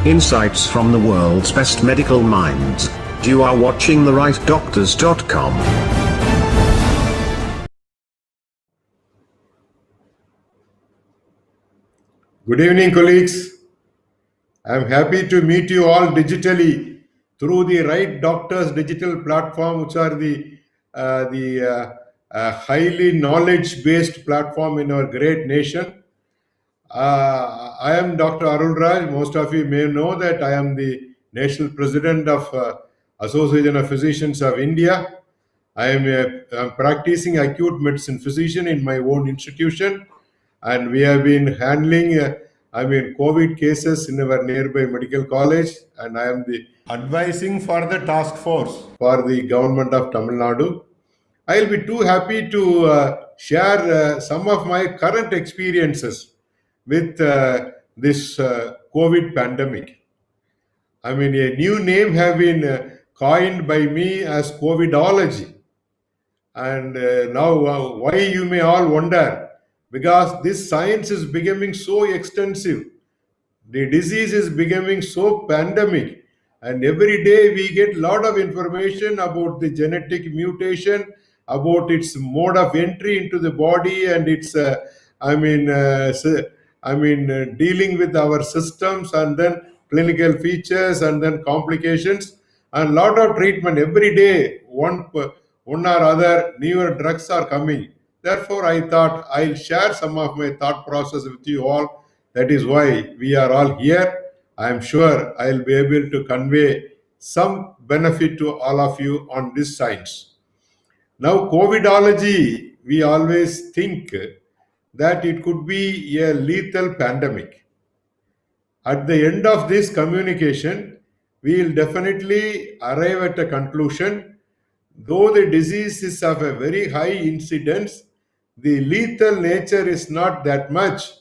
Insights from the world's best medical minds. You are watching therightdoctors.com. Good evening, colleagues. I am happy to meet you all digitally through the Right Doctors digital platform, which are the highly knowledge-based platform in our great nation. I am Dr. Arul Raj. Most of you may know that I am the National President of Association of Physicians of India. I am a practicing acute medicine physician in my own institution, and we have been handling COVID cases in our nearby medical college, and I am the advising for the task force for the government of Tamil Nadu. I'll be too happy to share some of my current experiences with this COVID pandemic. A new name have been coined by me as COVIDology. And now, why you may all wonder, because this science is becoming so extensive, the disease is becoming so pandemic, and every day we get a lot of information about the genetic mutation, about its mode of entry into the body, and its dealing with our systems, and then clinical features, and then complications, and lot of treatment every day. One or other newer drugs are coming. Therefore, I thought I'll share some of my thought process with you all. That is why we are all here. I am sure I'll be able to convey some benefit to all of you on this science. Now, COVIDology, we always think that it could be a lethal pandemic. At the end of this communication, we will definitely arrive at a conclusion. Though the disease is of a very high incidence, the lethal nature is not that much.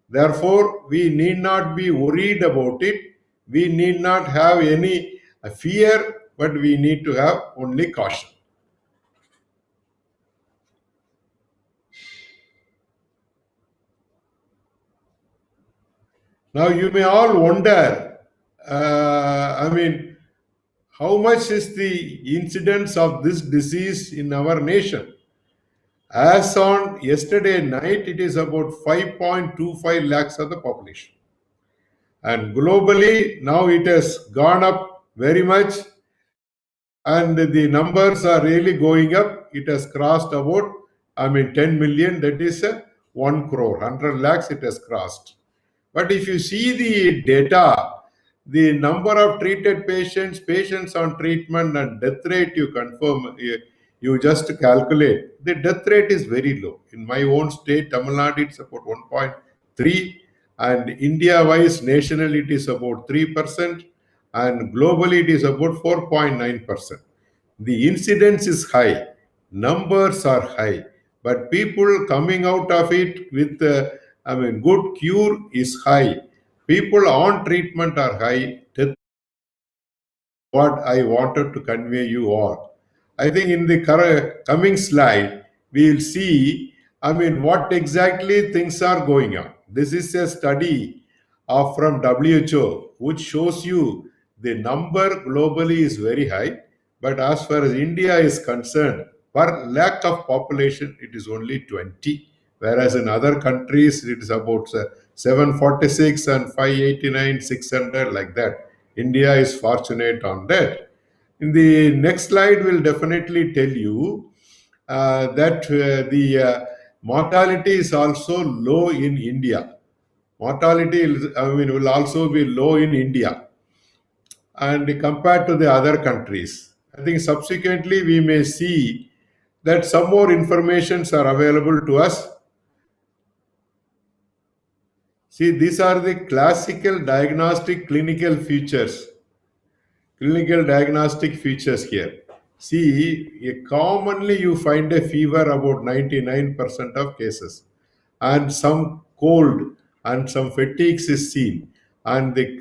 Therefore, we need not be worried about it. We need not have any fear, but we need to have only caution. Now, you may all wonder, how much is the incidence of this disease in our nation? As on yesterday night, it is about 5.25 lakhs of the population. And globally, now it has gone up very much, and the numbers are really going up. It has crossed about 10 million, that is 1 crore, 100 lakhs it has crossed. But if you see the data, the number of treated patients on treatment, and death rate, you just calculate. The death rate is very low. In my own state, Tamil Nadu, it's about 1.3, and India-wise, nationally, it is about 3%, and globally, it is about 4.9%. The incidence is high, numbers are high, but people coming out of it with good cure is high. People on treatment are high. That's what I wanted to convey you all. I think in the coming slide, we will see, what exactly things are going on. This is a study from WHO, which shows you the number globally is very high. But as far as India is concerned, per lakh of population, it is only 20. Whereas in other countries, it is about 746 and 589, 600, like that. India is fortunate on that. In the next slide, we'll definitely tell you that the mortality is also low in India. Mortality will also be low in India, and compared to the other countries. I think subsequently we may see that some more informations are available to us. See, these are the classical diagnostic clinical features. Clinical diagnostic features here. See, commonly you find a fever about 99% of cases, and some cold and some fatigues is seen, and the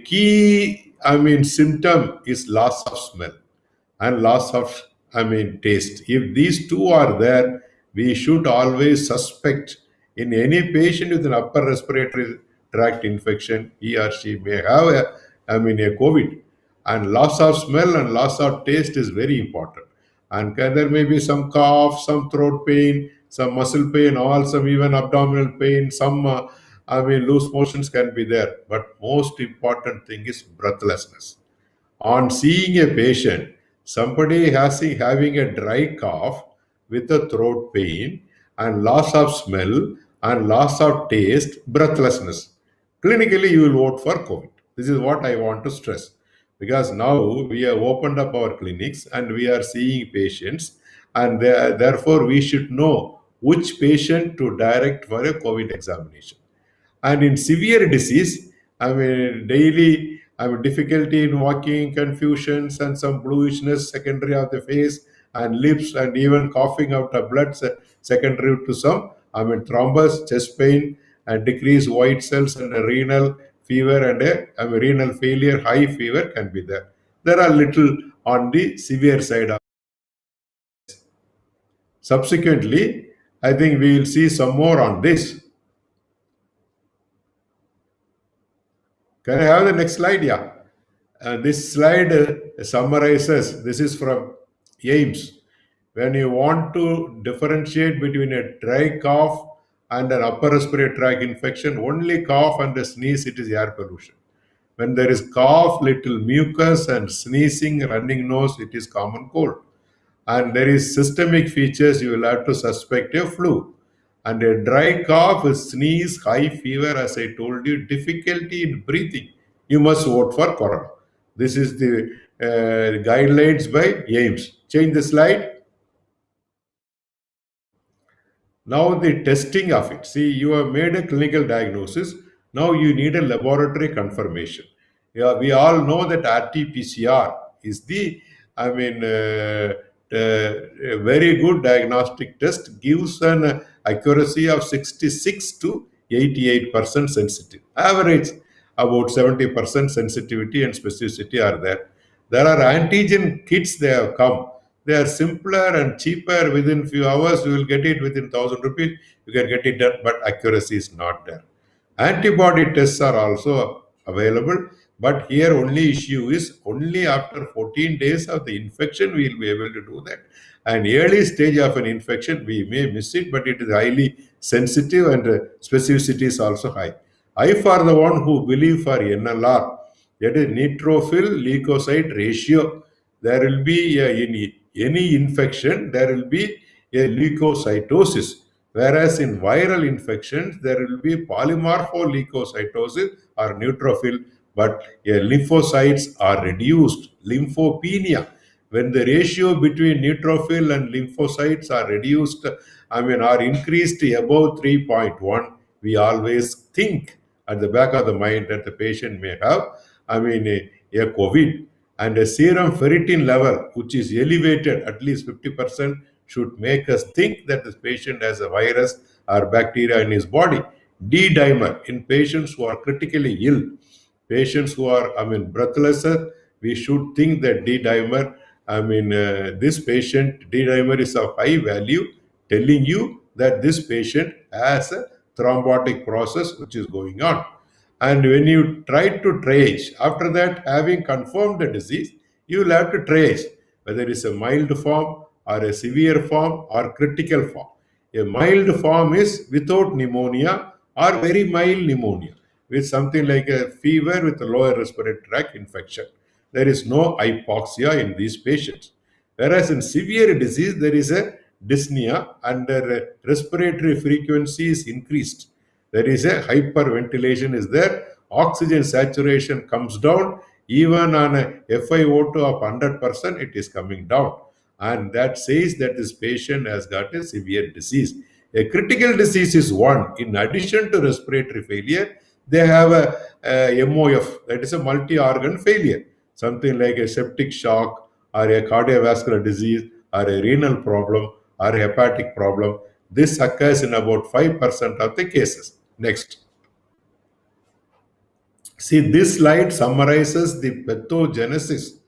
key symptom is loss of smell and loss of taste. If these two are there, we should always suspect in any patient with an upper respiratory tract infection, he or she may have a COVID. And loss of smell and loss of taste is very important. And there may be some cough, some throat pain, some muscle pain, or some even abdominal pain, some loose motions can be there. But most important thing is breathlessness. On seeing a patient, somebody having a dry cough with a throat pain and loss of smell and loss of taste, breathlessness. Clinically, you will vote for COVID. This is what I want to stress, because now we have opened up our clinics and we are seeing patients, and therefore we should know which patient to direct for a COVID examination. And in severe disease, daily, difficulty in walking, confusions, and some bluishness secondary of the face and lips, and even coughing out of blood secondary to some, thrombus, chest pain, and decreased white cells, and a renal fever, and a renal failure, high fever can be there. There are little on the severe side. Subsequently, I think we will see some more on this. Can I have the next slide? Yeah. This slide summarizes, this is from AIIMS. When you want to differentiate between a dry cough and an upper respiratory tract infection, only cough and a sneeze, it is air pollution. When there is cough, little mucus, and sneezing, running nose, it is common cold. And there is systemic features, you will have to suspect a flu. And a dry cough, a sneeze, high fever, as I told you, difficulty in breathing, you must vote for corona. This is the guidelines by AIIMS. Change the slide. Now the testing of it. See, you have made a clinical diagnosis. Now you need a laboratory confirmation. Yeah, we all know that RT-PCR is the, a very good diagnostic test, gives an accuracy of 66 to 88% sensitive. Average about 70% sensitivity and specificity are there. There are antigen kits, they have come. They are simpler and cheaper. Within few hours, you will get it. Within 1,000 rupees, you can get it done, but accuracy is not there. Antibody tests are also available, but here only issue is only after 14 days of the infection, we will be able to do that. And early stage of an infection, we may miss it, but it is highly sensitive and specificity is also high. I, for the one who believe for NLR, that is neutrophil leukocyte ratio, there will be any infection, there will be a leukocytosis. Whereas in viral infections, there will be polymorpholeukocytosis or neutrophil, but lymphocytes are reduced. Lymphopenia, when the ratio between neutrophil and lymphocytes are reduced, are increased above 3.1, we always think at the back of the mind that the patient may have, a COVID. And a serum ferritin level, which is elevated at least 50%, should make us think that this patient has a virus or bacteria in his body. D-dimer in patients who are critically ill, patients who are, breathless, we should think that D-dimer, this patient, D-dimer is of high value, telling you that this patient has a thrombotic process which is going on. And when you try to triage, after that, having confirmed the disease, you will have to triage whether it is a mild form or a severe form or critical form. A mild form is without pneumonia or very mild pneumonia with something like a fever with a lower respiratory tract infection. There is no hypoxia in these patients. Whereas in severe disease, there is a dyspnea and the respiratory frequency is increased. There is a hyperventilation is there. Oxygen saturation comes down. Even on a FiO2 of 100%, it is coming down. And that says that this patient has got a severe disease. A critical disease is one. In addition to respiratory failure, they have a MOF, that is a multi-organ failure. Something like a septic shock or a cardiovascular disease or a renal problem or a hepatic problem. This occurs in about 5% of the cases. Next. See, this slide summarizes the pathogenesis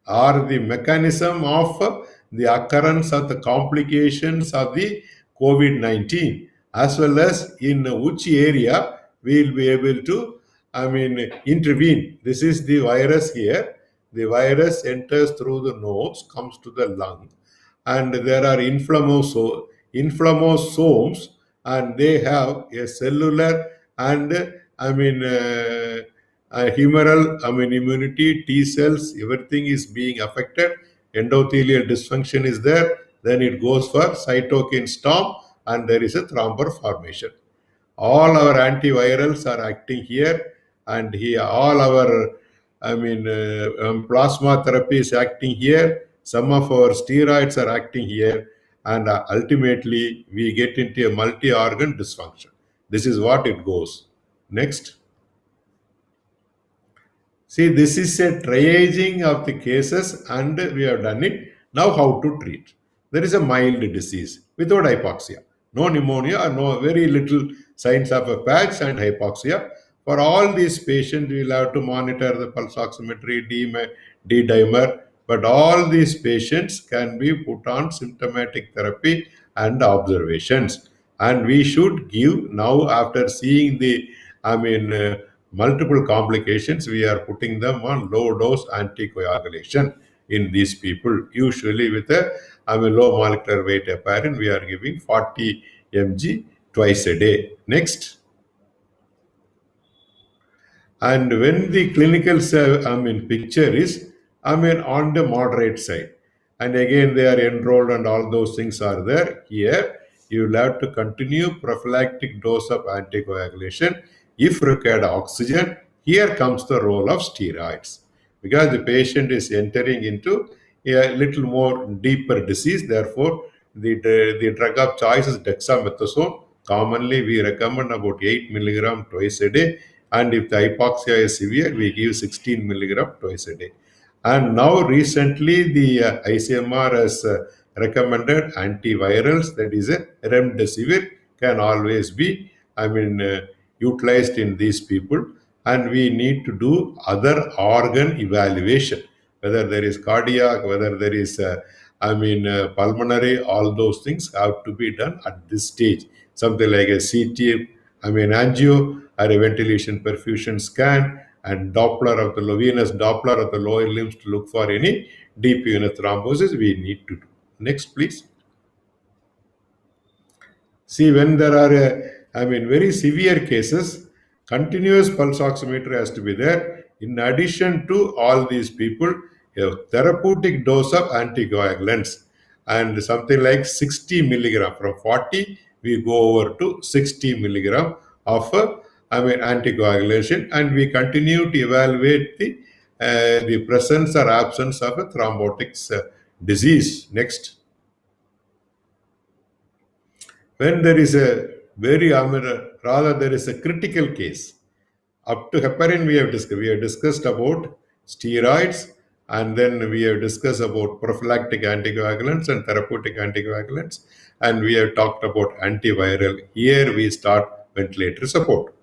or the mechanism of the occurrence of the complications of the COVID-19, as well as in which area we will be able to, intervene. This is the virus here. The virus enters through the nose, comes to the lung, and there are inflammasomes, and they have a cellular and humoral, immunity, T cells, everything is being affected. Endothelial dysfunction is there. Then it goes for cytokine storm, and there is a thromber formation. All our antivirals are acting here, and here all our plasma therapy is acting here. Some of our steroids are acting here, and ultimately we get into a multi-organ dysfunction. This is what it goes. Next. See, this is a triaging of the cases, and we have done it. Now, how to treat? There is a mild disease without hypoxia, no pneumonia, or no very little signs of a patch and hypoxia. For all these patients, we will have to monitor the pulse oximetry, D-dimer, but all these patients can be put on symptomatic therapy and observations. And we should give now, after seeing the, multiple complications, we are putting them on low dose anticoagulation in these people, usually with a low molecular weight heparin. We are giving 40 mg twice a day. Next. And when the clinical picture is on the moderate side, and again they are enrolled and all those things are there, here you will have to continue prophylactic dose of anticoagulation. If required oxygen, here comes the role of steroids, because the patient is entering into a little more deeper disease. Therefore, the drug of choice is dexamethasone. Commonly, we recommend about 8 milligram twice a day, and if the hypoxia is severe, we give 16 milligram twice a day. And now recently, the ICMR has recommended antivirals, that is a remdesivir, can always be utilized in these people. And we need to do other organ evaluation, whether there is cardiac, whether there is pulmonary. All those things have to be done at this stage. Something like a CT, angio, or a ventilation perfusion scan, and Doppler of the venous Doppler of the lower limbs to look for any deep venous thrombosis we need to do. Next, please. See, when there are very severe cases, continuous pulse oximeter has to be there. In addition to all these people, a therapeutic dose of anticoagulants, and something like 60 milligram. From 40, we go over to 60 milligram of anticoagulation, and we continue to evaluate the presence or absence of a thrombotic disease. Next. When there is a there is a critical case, up to heparin we have discussed about steroids, and then we have discussed about prophylactic anticoagulants and therapeutic anticoagulants, and we have talked about antiviral. Here we start ventilator support.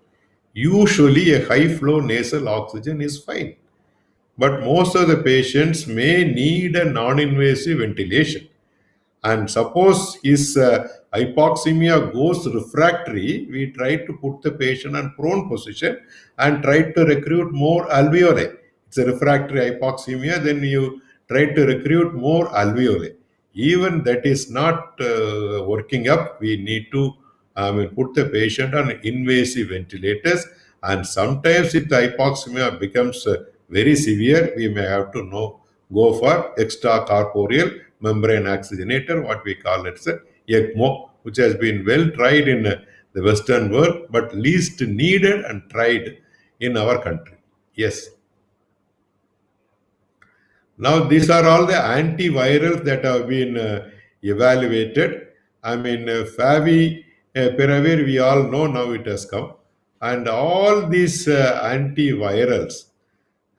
Usually a high flow nasal oxygen is fine, but most of the patients may need a non-invasive ventilation. And suppose his hypoxemia goes refractory, we try to put the patient on prone position and try to recruit more alveoli. It's a refractory hypoxemia, then you try to recruit more alveoli. Even that is not working up, we need to put the patient on invasive ventilators. And sometimes if the hypoxemia becomes very severe, we may have to go for extracorporeal membrane oxygenator, what we call it ECMO, which has been well tried in the Western world, but least needed and tried in our country. Yes. Now, these are all the antivirals that have been evaluated. Favipiravir, we all know now it has come. And all these antivirals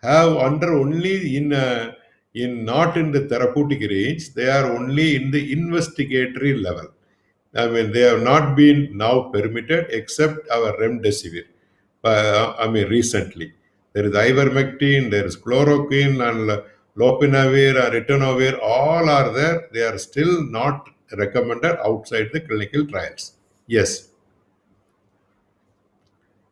have under only not in the therapeutic range, they are only in the investigatory level. They have not been now permitted except our remdesivir. Recently. There is ivermectin, there is chloroquine, and lopinavir, ritonavir, all are there. They are still not recommended outside the clinical trials. Yes.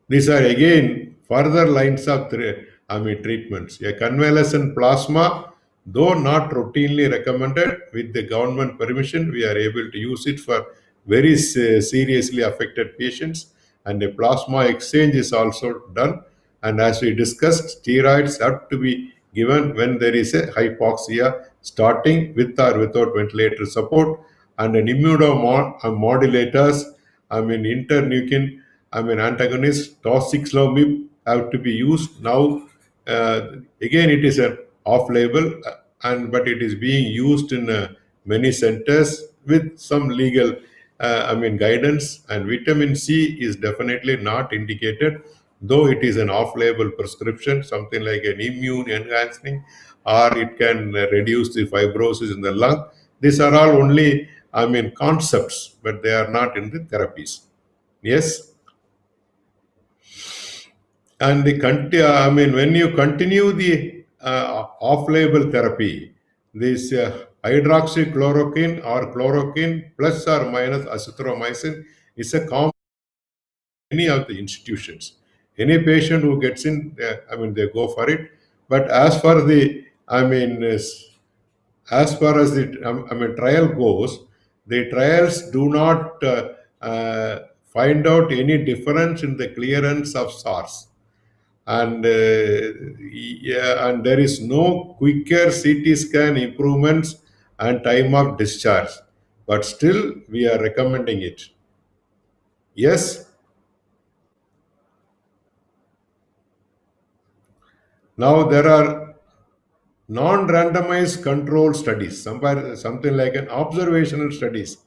These are again further lines of treatments. A convalescent plasma, though not routinely recommended, with the government permission, we are able to use it for very seriously affected patients. And a plasma exchange is also done. And as we discussed, steroids have to be given when there is a hypoxia, starting with or without ventilator support, and an immunomodulators, interleukin, antagonist, tosiclomib have to be used now. Again, it is an off-label, and but it is being used in many centers with some legal, guidance. And vitamin C is definitely not indicated, though it is an off-label prescription, something like an immune enhancing, or it can reduce the fibrosis in the lung. These are all only, concepts, but they are not in the therapies. Yes. And when you continue the off-label therapy, this hydroxychloroquine or chloroquine plus or minus azithromycin is a common in any of the institutions. Any patient who gets in, they go for it. But as for the, as far as the trial goes, the trials do not find out any difference in the clearance of SARS, and and there is no quicker CT scan improvements and time of discharge, but still we are recommending it. Yes. Now there are non-randomized control studies, something like an observational studies,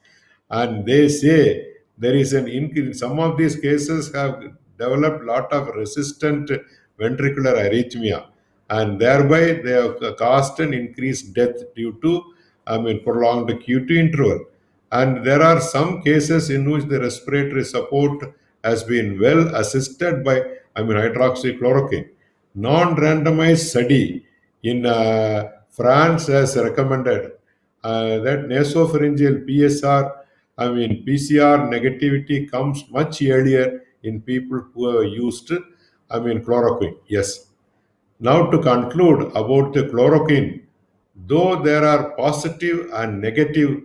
and they say there is an increase. Some of these cases have developed lot of resistant ventricular arrhythmia, and thereby they have caused an increased death due to, prolonged QT interval. And there are some cases in which the respiratory support has been well assisted by, hydroxychloroquine. Non-randomized study in France has recommended that nasopharyngeal PSR, PCR negativity comes much earlier in people who have used, chloroquine. Yes. Now to conclude about the chloroquine, though there are positive and negative,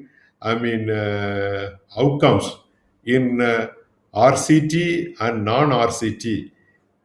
outcomes in RCT and non-RCT,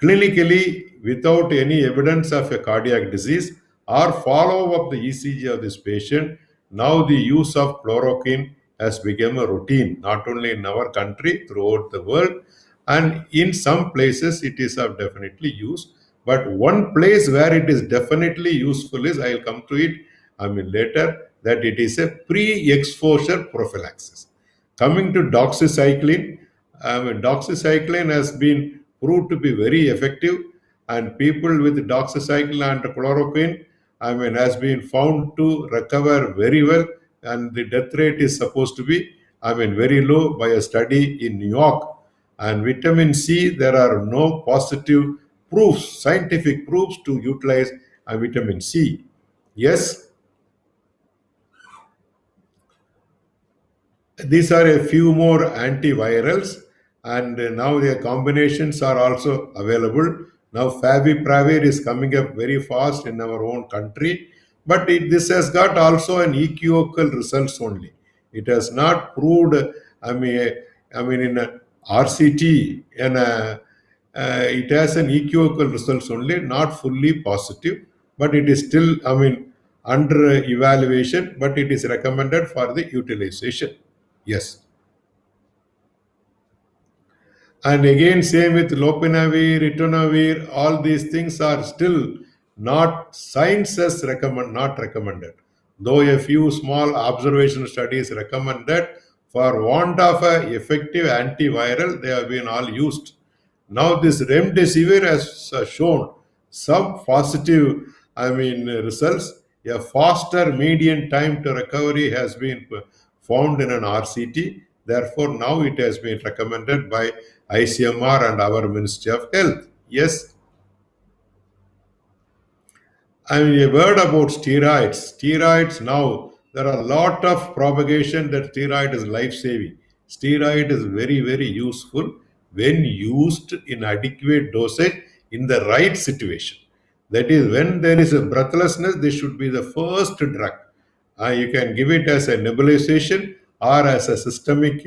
clinically, without any evidence of a cardiac disease or follow-up the ECG of this patient, now the use of chloroquine has become a routine, not only in our country, throughout the world, and in some places it is of definitely used. But one place where it is definitely useful is, I'll come to it, later, that it is a pre-exposure prophylaxis. Coming to doxycycline, doxycycline has been proved to be very effective, and people with doxycycline and chloroquine, has been found to recover very well, and the death rate is supposed to be, very low by a study in New York. And vitamin C, there are no positive proofs, scientific proofs to utilize vitamin C. Yes. These are a few more antivirals, and now their combinations are also available. Now favipiravir is coming up very fast in our own country, but this has got also an equivocal results only. It has not proved, in a RCT, and it has an equivocal results only, not fully positive, but it is still, under evaluation, but it is recommended for the utilization. Yes. And again, same with lopinavir, ritonavir, all these things are still not, science has not recommended. Though a few small observational studies recommend that for want of a effective antiviral, they have been all used. Now this remdesivir has shown some positive, results. A faster median time to recovery has been found in an RCT. Therefore, now it has been recommended by ICMR and our Ministry of Health. Yes. A word about steroids. Steroids, now there are a lot of propagation that steroid is life-saving. Steroid is very, very useful, when used in adequate dosage in the right situation. That is, when there is a breathlessness, this should be the first drug. You can give it as a nebulization or as a systemic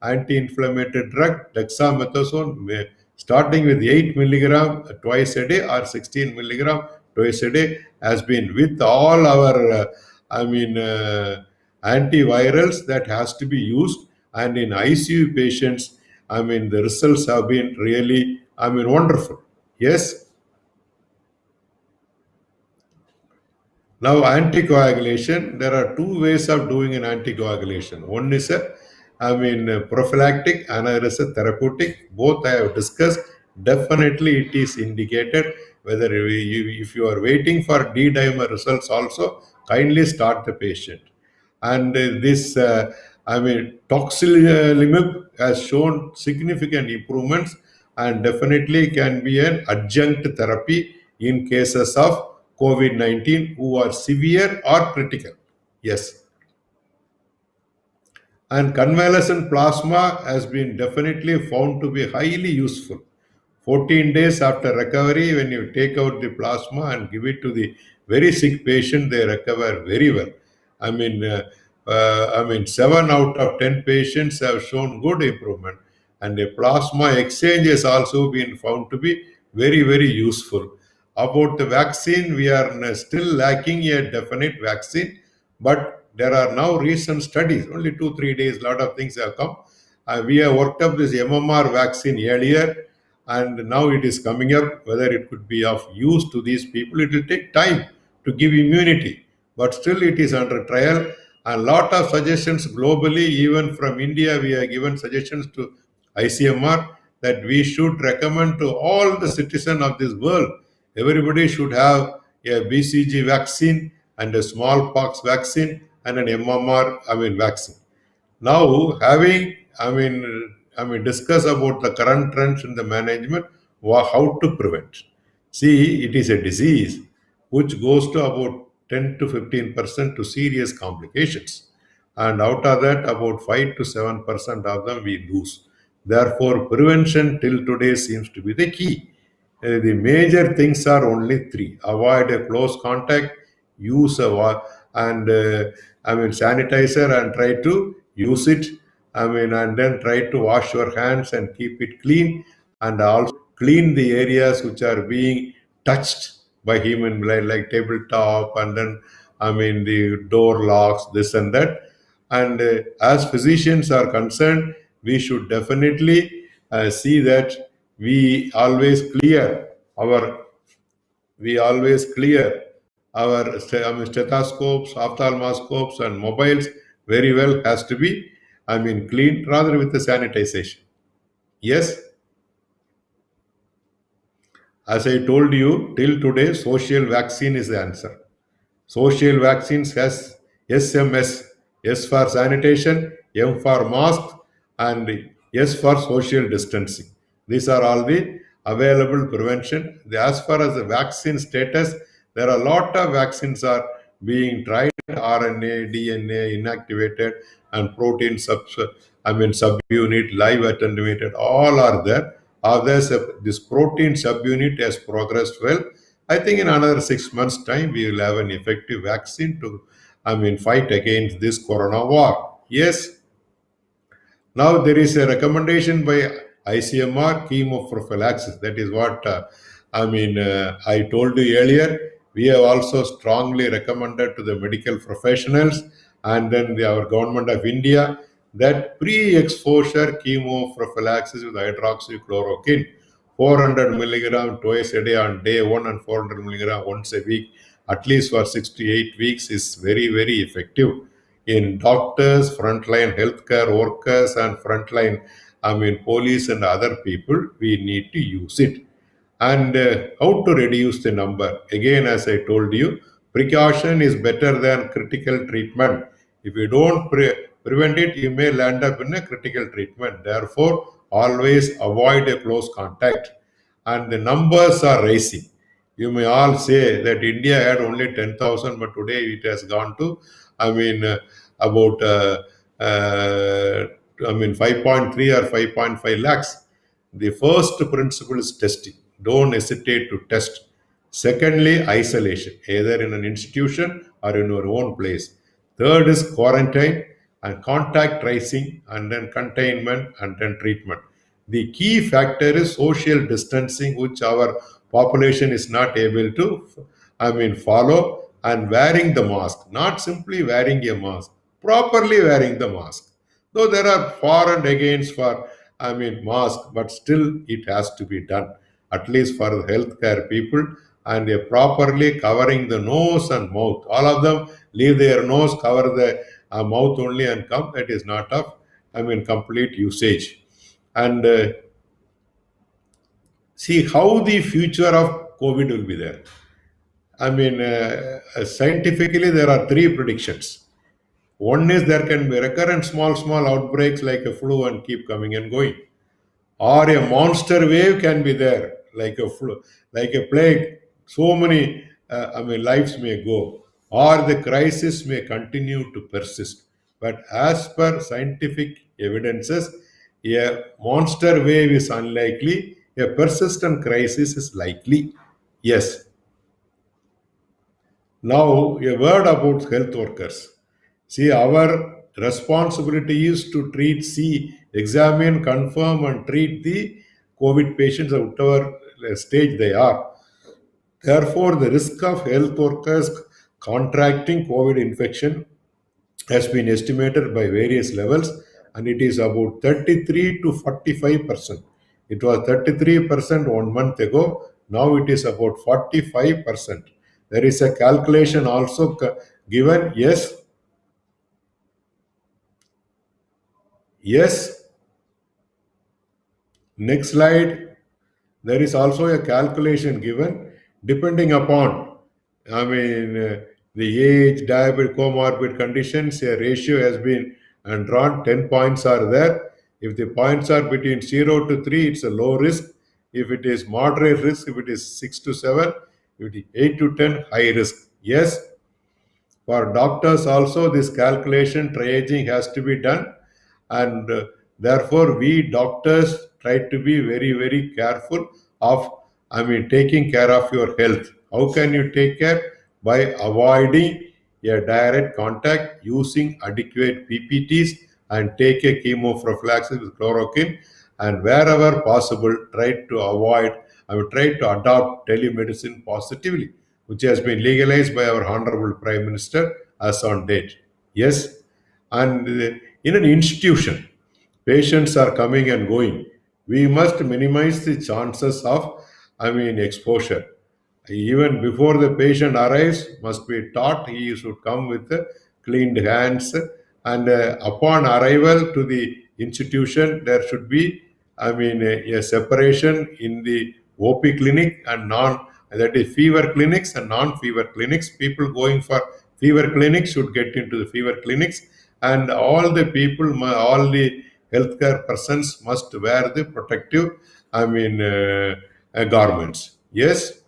anti-inflammatory drug, dexamethasone, starting with 8 milligram twice a day or 16 milligram twice a day, has been with all our, antivirals that has to be used. And in ICU patients, the results have been really, wonderful. Yes. Now, anticoagulation, there are two ways of doing an anticoagulation. One is prophylactic, another is a therapeutic. Both I have discussed. Definitely, it is indicated. Whether if you are waiting for D-dimer results, also kindly start the patient. And this, toxilimab has shown significant improvements and definitely can be an adjunct therapy in cases of COVID-19 who are severe or critical. Yes. And convalescent plasma has been definitely found to be highly useful. 14 days after recovery, when you take out the plasma and give it to the very sick patient, they recover very well. 7 out of 10 patients have shown good improvement. And the plasma exchange has also been found to be very, very useful. About the vaccine, we are still lacking a definite vaccine, but there are now recent studies, only 2-3 days, a lot of things have come. We have worked up this MMR vaccine earlier, and now it is coming up. Whether it could be of use to these people, it will take time to give immunity, but still it is under trial. A lot of suggestions globally, even from India, we have given suggestions to ICMR that we should recommend to all the citizens of this world, everybody should have a BCG vaccine and a smallpox vaccine and an MMR vaccine. Now, having discuss about the current trends in the management, how to prevent. See, it is a disease which goes to about 10 to 15% to serious complications, and out of that, about 5 to 7% of them we lose. Therefore, prevention till today seems to be the key. The major things are only three: avoid a close contact, use sanitizer and try to use it. And then try to wash your hands and keep it clean, and also clean the areas which are being touched by human blood, like tabletop, and then the door locks, this and that. And as physicians are concerned, we should definitely see that we always clear our stethoscopes, ophthalmoscopes, and mobiles very well. Has to be clean, rather with the sanitization. Yes. As I told you, till today, social vaccine is the answer. Social vaccines has SMS, S for sanitation, M for mask, and S for social distancing. These are all the available prevention. As far as the vaccine status, there are a lot of vaccines are being tried: RNA, DNA, inactivated, and protein subunit, live attenuated, all are there. Others, this protein subunit has progressed well. I think in another 6 months' time, we will have an effective vaccine to, fight against this corona war. Yes. Now there is a recommendation by ICMR, chemoprophylaxis. That is what I told you earlier. We have also strongly recommended to the medical professionals and then our government of India that pre-exposure chemoprophylaxis with hydroxychloroquine, 400 milligram twice a day on day one and 400 milligram once a week, at least for 6 to 8 weeks, is very, very effective. In doctors, frontline healthcare workers, and frontline, police and other people, we need to use it. And how to reduce the number? Again, as I told you, precaution is better than critical treatment. If you don't prevent it, you may land up in a critical treatment. Therefore, always avoid a close contact. And the numbers are rising. You may all say that India had only 10,000, but today it has gone to, about 5.3 or 5.5 lakhs. The first principle is testing. Don't hesitate to test. Secondly, isolation, either in an institution or in your own place. Third is quarantine and contact tracing, and then containment, and then treatment. The key factor is social distancing, which our population is not able to, follow, and wearing the mask. Not simply wearing a mask, properly wearing the mask. Though there are for and against for, mask, but still it has to be done, at least for the healthcare people, and they properly covering the nose and mouth. All of them leave their nose, cover the mouth only and come. It is not of, complete usage. And see how the future of COVID will be there. Scientifically, there are three predictions. One is there can be recurrent small outbreaks like a flu and keep coming and going, or a monster wave can be there like a flu, like a plague. So many lives may go, or the crisis may continue to persist. But as per scientific evidences, a monster wave is unlikely, a persistent crisis is likely. Yes. Now, a word about health workers. See, our responsibility is to treat, see, examine, confirm, and treat the COVID patients at whatever stage they are. Therefore, the risk of health workers contracting COVID infection has been estimated by various levels, and it is about 33 to 45%. It was 33% 1 month ago. Now it is about 45%. There is a calculation also given. Yes. Yes. Next slide. There is also a calculation given depending upon, the age, diabetes, comorbid conditions. A ratio has been drawn. 10 points are there. If the points are between 0 to 3, it's a low risk. If it is moderate risk, if it is 6 to 7, if it is 8 to 10, high risk. Yes. For doctors also, this calculation triaging has to be done, and therefore we doctors try to be very careful of, taking care of your health. How can you take care? By avoiding a direct contact, using adequate PPTs, and take a chemoprophylaxis with chloroquine, and wherever possible try to avoid, try to adopt telemedicine positively, which has been legalized by our Honorable Prime Minister as on date. Yes. And in an institution, patients are coming and going. We must minimize the chances of, exposure. Even before the patient arrives, must be taught he should come with cleaned hands. And upon arrival to the institution, there should be, a separation in the OP clinic and that is fever clinics and non-fever clinics. People going for fever clinics should get into the fever clinics, and all the people, all the healthcare persons must wear the protective, garments. Yes.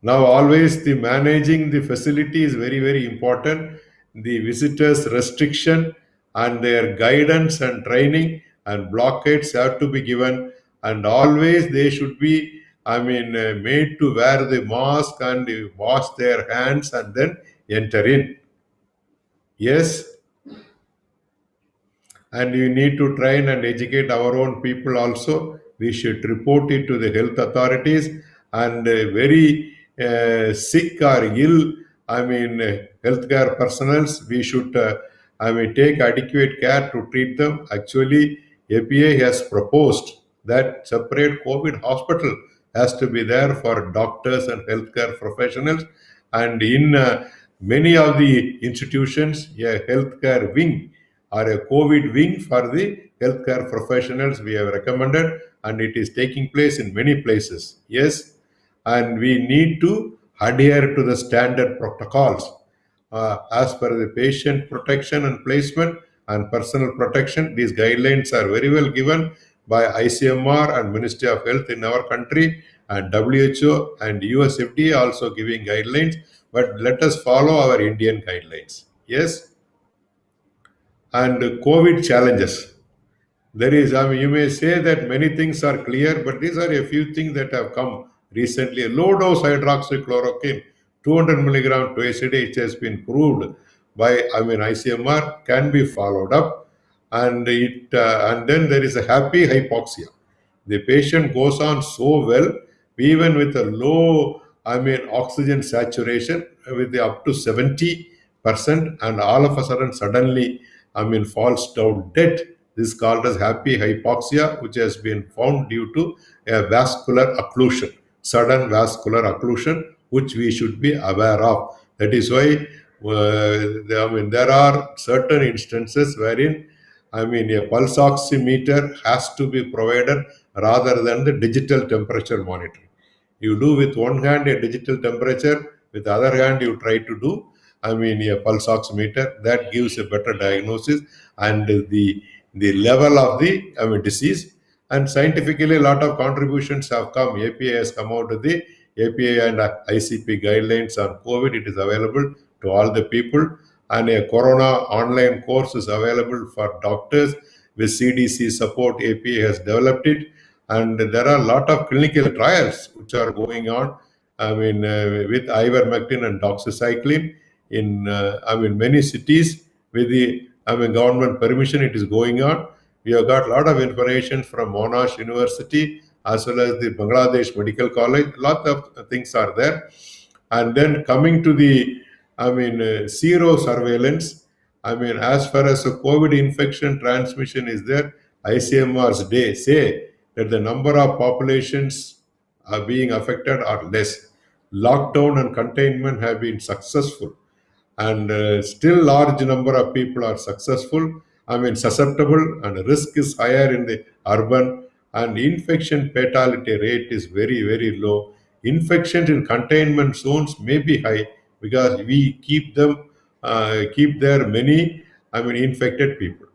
Now, always the managing the facility is very important. The visitors' restriction and their guidance and training and blockades have to be given, and always they should be, made to wear the mask and wash their hands and then enter in. Yes. And you need to train and educate our own people also. We should report it to the health authorities, and very sick or ill, healthcare personnels, we should, take adequate care to treat them. Actually, APA has proposed that separate COVID hospital has to be there for doctors and healthcare professionals, and in many of the institutions, a healthcare wing or a COVID wing for the healthcare professionals we have recommended, and it is taking place in many places. Yes. And we need to adhere to the standard protocols as per the patient protection and placement and personal protection. These guidelines are very well given by ICMR and Ministry of Health in our country, and WHO and US FDA also giving guidelines, but let us follow our Indian guidelines. Yes. And COVID challenges. There is, I mean, you may say that many things are clear, but these are a few things that have come recently. Low dose hydroxychloroquine, 200 milligram twice a day, it has been proved by, I mean, ICMR, can be followed up, and and then there is a happy hypoxia. The patient goes on so well, even with a low, I mean, oxygen saturation with the up to 70%, and all of a sudden, suddenly, I mean, falls down dead. This is called as happy hypoxia, which has been found due to a vascular occlusion, sudden vascular occlusion, which we should be aware of. That is why, I mean, there are certain instances wherein, I mean, a pulse oximeter has to be provided rather than the digital temperature monitoring. You do with one hand a digital temperature, with the other hand you try to do, I mean, a pulse oximeter. That gives a better diagnosis and the level of the, I mean, disease. And scientifically, a lot of contributions have come. API has come out with the API and ICP guidelines on COVID. It is available to all the people, and a corona online course is available for doctors with CDC support. APA has developed it, and there are a lot of clinical trials which are going on. I mean, with ivermectin and doxycycline in, I mean, many cities with the, I mean, government permission, it is going on. We have got a lot of information from Monash University as well as the Bangladesh Medical College. A lot of things are there. And then coming to the, I mean, zero surveillance. I mean, as far as a COVID infection transmission is there, ICMR's day say that the number of populations are being affected are less. Lockdown and containment have been successful, and still large number of people are successful, I mean, susceptible, and risk is higher in the urban, and infection fatality rate is very, very low. Infections in containment zones may be high because we keep them, keep there many, I mean, infected people.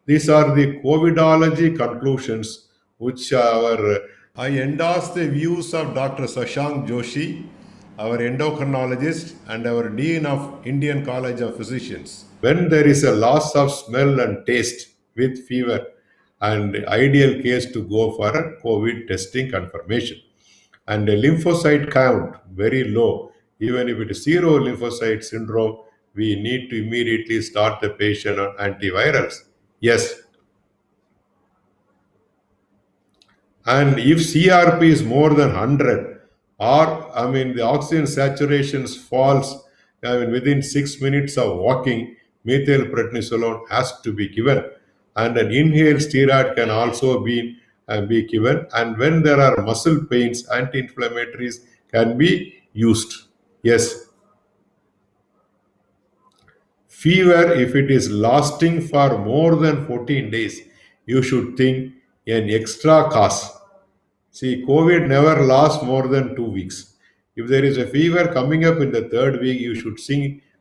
These are the COVIDology conclusions, which our I endorse the views of Dr. Sashank Joshi, our endocrinologist and our Dean of Indian College of Physicians. When there is a loss of smell and taste with fever, and ideal case to go for a COVID testing confirmation. And a lymphocyte count very low, even if it is zero lymphocyte syndrome, we need to immediately start the patient on antivirals. Yes. And if CRP is more than 100, or I mean the oxygen saturations falls, I mean within 6 minutes of walking, methylprednisolone has to be given, and an inhaled steroid can also be given. And when there are muscle pains, anti-inflammatories can be used. Yes. Fever, if it is lasting for more than 14 days, you should think an extra cause. See, COVID never lasts more than 2 weeks. If there is a fever coming up in the third week, you should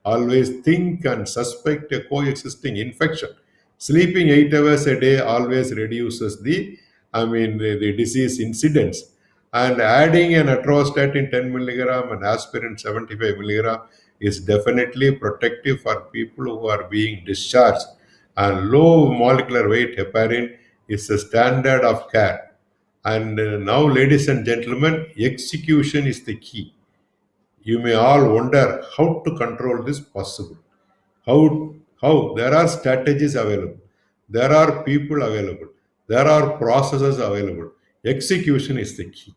always think and suspect a coexisting infection. Sleeping 8 hours a day always reduces the disease incidence. And adding an atorvastatin 10 milligram and aspirin 75 milligram is definitely protective for people who are being discharged. And low molecular weight heparin is the standard of care. And now, ladies and gentlemen, execution is the key. You may all wonder how to control this possible. How? There are strategies available. There are people available. There are processes available. Execution is the key,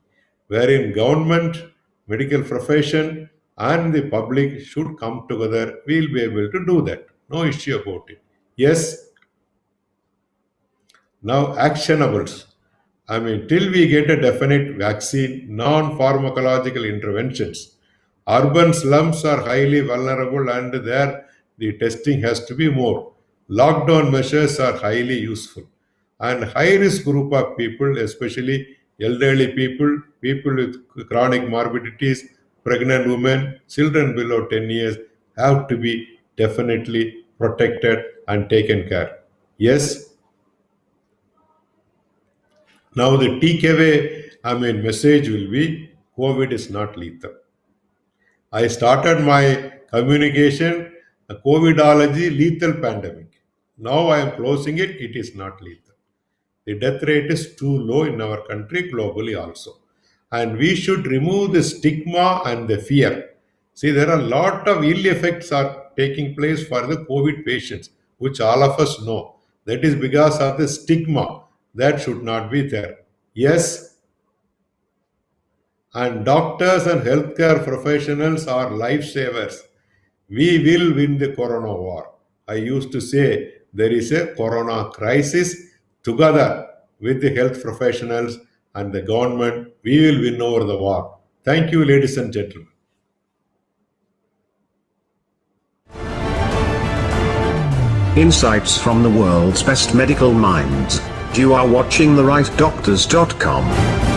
wherein government, medical profession, and the public should come together. We'll be able to do that. No issue about it. Yes. Now, actionables. I mean, till we get a definite vaccine, non pharmacological interventions. Urban slums are highly vulnerable, and there the testing has to be more. Lockdown measures are highly useful. And high risk group of people, especially elderly people, people with chronic morbidities, pregnant women, children below 10 years, have to be definitely protected and taken care. Yes. Now the takeaway, I mean, message will be COVID is not lethal. I started my communication, COVIDology, lethal pandemic. Now I am closing it, it is not lethal. The death rate is too low in our country, globally also. And we should remove the stigma and the fear. See, there are a lot of ill effects are taking place for the COVID patients, which all of us know. That is because of the stigma. That should not be there. Yes, and doctors and healthcare professionals are lifesavers. We will win the corona war. I used to say there is a corona crisis. Together with the health professionals and the government, we will win over the war. Thank you, ladies and gentlemen. Insights from the world's best medical minds. You are watching therightdoctors.com.